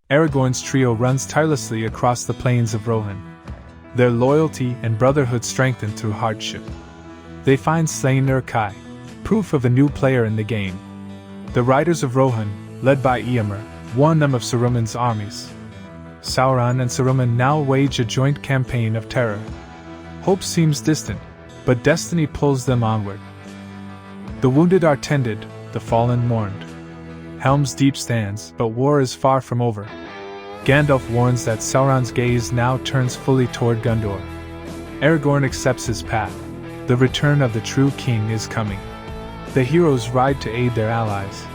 Aragorn's trio runs tirelessly across the plains of Rohan. Their loyalty and brotherhood strengthen through hardship. They find slain Uruk-hai, proof of a new player in the game. The riders of Rohan, led by J.R.R, warn them of Saruman's armies. Sauron and Saruman now wage a joint campaign of terror. Hope seems distant, but destiny pulls them onward. The wounded are tended, the fallen mourned. Helm's Deep stands, but war is far from over. Gandalf warns that Sauron's gaze now turns fully toward Gondor. Aragorn accepts his path. The return of the true king is coming. The heroes ride to aid their allies.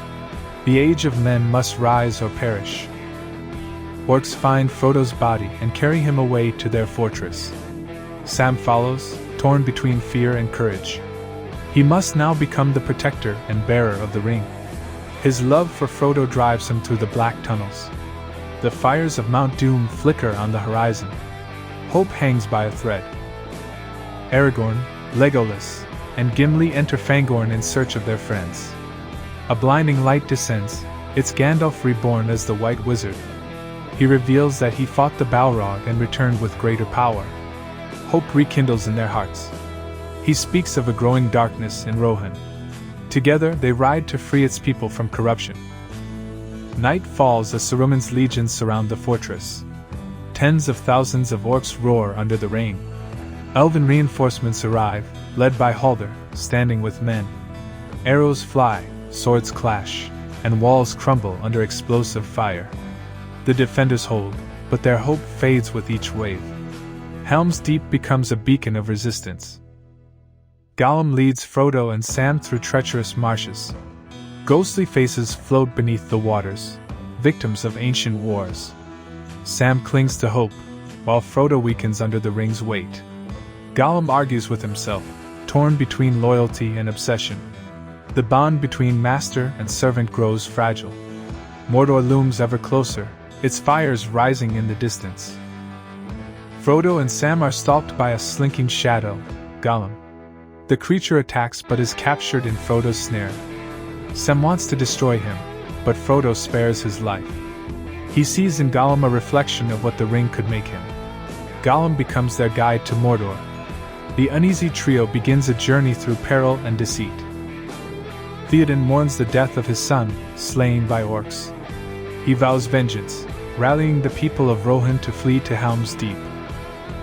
The age of men must rise or perish. Orcs find Frodo's body and carry him away to their fortress. Sam follows, torn between fear and courage. He must now become the protector and bearer of the ring. His love for Frodo drives him through the black tunnels. The fires of Mount Doom flicker on the horizon. Hope hangs by a thread. Aragorn, Legolas, and Gimli enter Fangorn in search of their friends. A blinding light descends. It's Gandalf reborn as the White Wizard. He reveals that he fought the Balrog and returned with greater power. Hope rekindles in their hearts. He speaks of a growing darkness in Rohan. Together they ride to free its people from corruption. Night falls as Saruman's legions surround the fortress. Tens of thousands of orcs roar under the rain. Elven reinforcements arrive, led by Haldir, standing with men. Arrows fly, swords clash, and walls crumble under explosive fire. The defenders hold, but their hope fades with each wave. Helm's Deep becomes a beacon of resistance. Gollum leads Frodo and Sam through treacherous marshes. Ghostly faces float beneath the waters, victims of ancient wars. Sam clings to hope, while Frodo weakens under the ring's weight. Gollum argues with himself, torn between loyalty and obsession. The bond between master and servant grows fragile. Mordor looms ever closer, its fires rising in the distance. Frodo and Sam are stalked by a slinking shadow, Gollum. The creature attacks but is captured in Frodo's snare. Sam wants to destroy him, but Frodo spares his life. He sees in Gollum a reflection of what the ring could make him. Gollum becomes their guide to Mordor. The uneasy trio begins a journey through peril and deceit. Theoden mourns the death of his son, slain by orcs. He vows vengeance, rallying the people of Rohan to flee to Helm's Deep.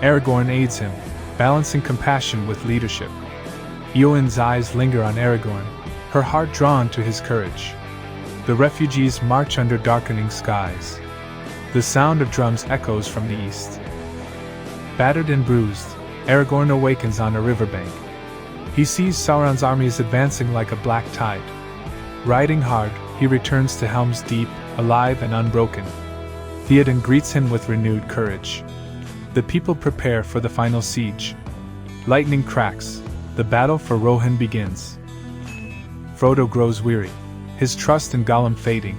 Aragorn aids him, balancing compassion with leadership. Eowyn's eyes linger on Aragorn, her heart drawn to his courage. The refugees march under darkening skies. The sound of drums echoes from the east. Battered and bruised, Aragorn awakens on a riverbank. He sees Sauron's armies advancing like a black tide. Riding hard, he returns to Helm's Deep, alive and unbroken. Theoden greets him with renewed courage. The people prepare for the final siege. Lightning cracks, the battle for Rohan begins. Frodo grows weary, his trust in Gollum fading.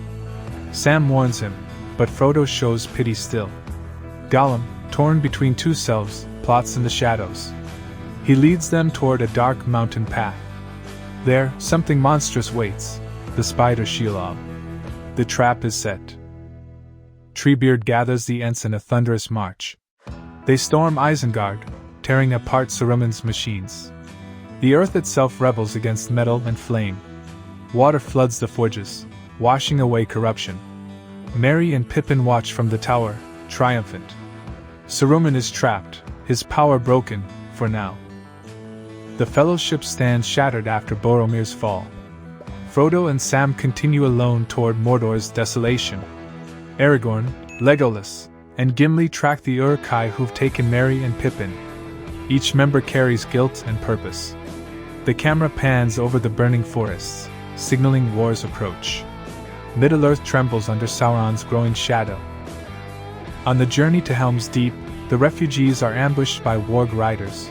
Sam warns him, but Frodo shows pity still. Gollum, torn between two selves, plots in the shadows. He leads them toward a dark mountain path. There, something monstrous waits, the spider Shelob. The trap is set. Treebeard gathers the Ents in a thunderous march. They storm Isengard, tearing apart Saruman's machines. The earth itself rebels against metal and flame. Water floods the forges, washing away corruption. Merry and Pippin watch from the tower, triumphant. Saruman is trapped, his power broken, for now. The Fellowship stands shattered after Boromir's fall. Frodo and Sam continue alone toward Mordor's desolation. Aragorn, Legolas, and Gimli track the Uruk-hai who've taken Merry and Pippin. Each member carries guilt and purpose. The camera pans over the burning forests, signaling war's approach. Middle-earth trembles under Sauron's growing shadow. On the journey to Helm's Deep, the refugees are ambushed by warg riders.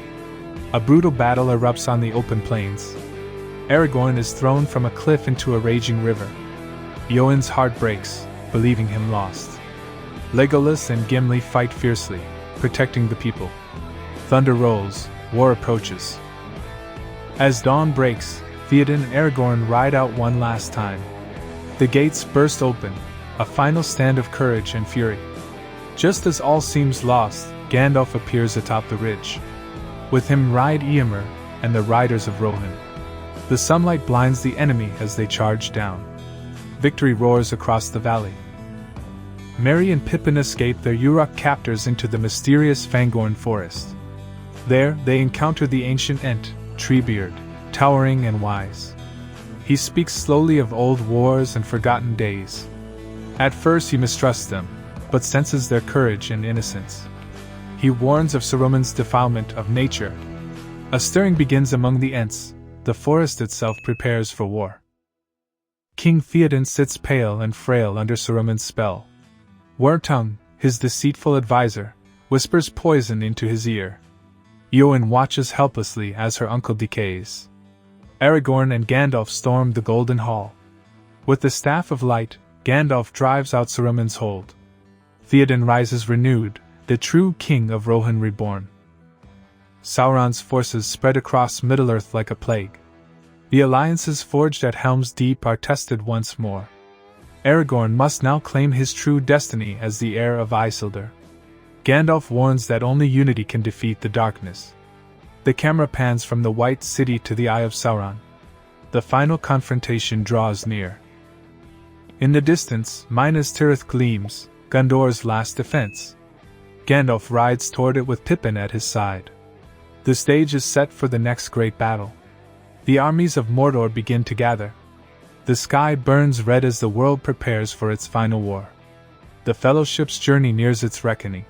A brutal battle erupts on the open plains. Aragorn is thrown from a cliff into a raging river. Eowyn's heart breaks, believing him lost. Legolas and Gimli fight fiercely, protecting the people. Thunder rolls, war approaches. As dawn breaks, Theoden and Aragorn ride out one last time. The gates burst open, a final stand of courage and fury. Just as all seems lost, Gandalf appears atop the ridge. With him ride Eomer and the riders of Rohan. The sunlight blinds the enemy as they charge down. Victory roars across the valley. Merry and Pippin escape their Uruk captors into the mysterious Fangorn forest. There, they encounter the ancient Ent, Treebeard, towering and wise. He speaks slowly of old wars and forgotten days. At first he mistrusts them, but senses their courage and innocence. He warns of Saruman's defilement of nature. A stirring begins among the Ents. The forest itself prepares for war. King Theoden sits pale and frail under Saruman's spell. Wartongue, his deceitful advisor, whispers poison into his ear. Eowyn watches helplessly as her uncle decays. Aragorn and Gandalf storm the Golden Hall. With the Staff of Light, Gandalf drives out Saruman's hold. Theoden rises renewed, the true king of Rohan reborn. Sauron's forces spread across Middle-earth like a plague. The alliances forged at Helm's Deep are tested once more. Aragorn must now claim his true destiny as the heir of Isildur. Gandalf warns that only unity can defeat the darkness. The camera pans from the White City to the Eye of Sauron. The final confrontation draws near. In the distance, Minas Tirith gleams, Gondor's last defense. Gandalf rides toward it with Pippin at his side. The stage is set for the next great battle. The armies of Mordor begin to gather. The sky burns red as the world prepares for its final war. The Fellowship's journey nears its reckoning.